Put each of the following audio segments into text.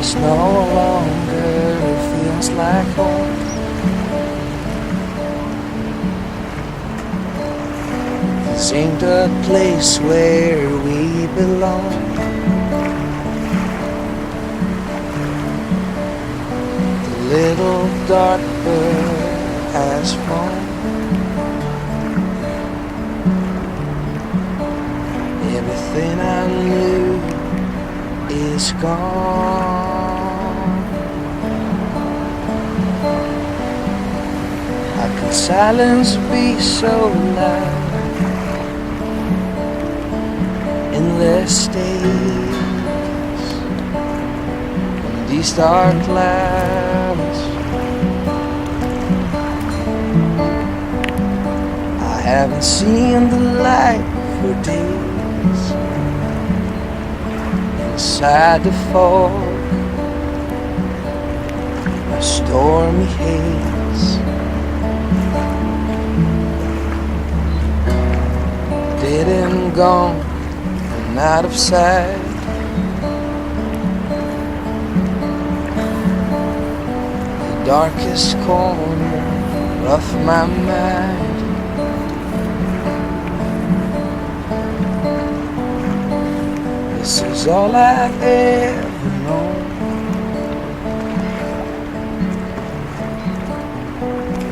place no longer feels like home. This ain't a place where we belong. The little dark bird has flown. Everything I knew is gone. How can silence be so loud? Endless days, these dark clouds. I haven't seen the light for days. Inside the fog, a stormy haze. Dead and gone and out of sight. The darkest corner of my mind. This is all I've ever known.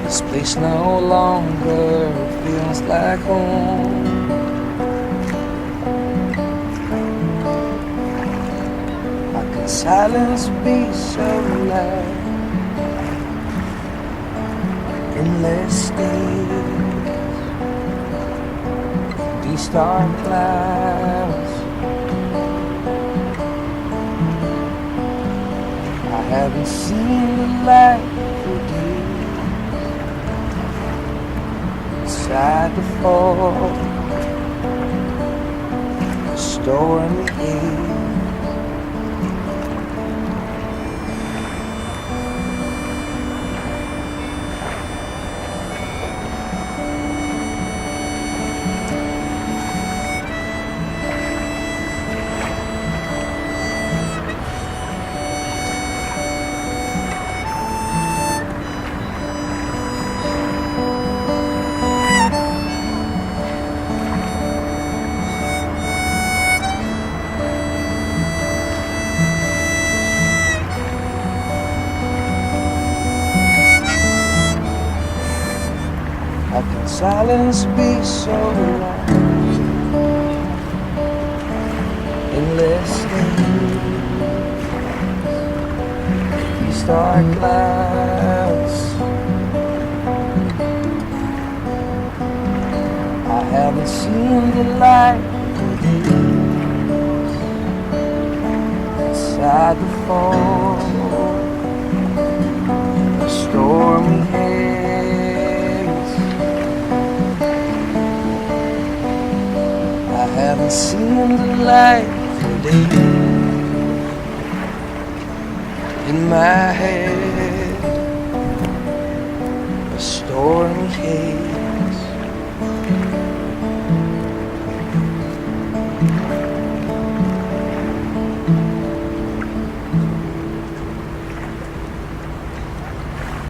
This place no longer feels like home. How can silence be so loud? Endless days, these dark clouds. I haven't seen the light for days. Inside the fog, a stormy haze. How can silence be so loud? Endless days, these dark clouds. I haven't seen the light for days. Inside the fog, a stormy haze. I haven't seen the light for days. In my head, a stormy haze.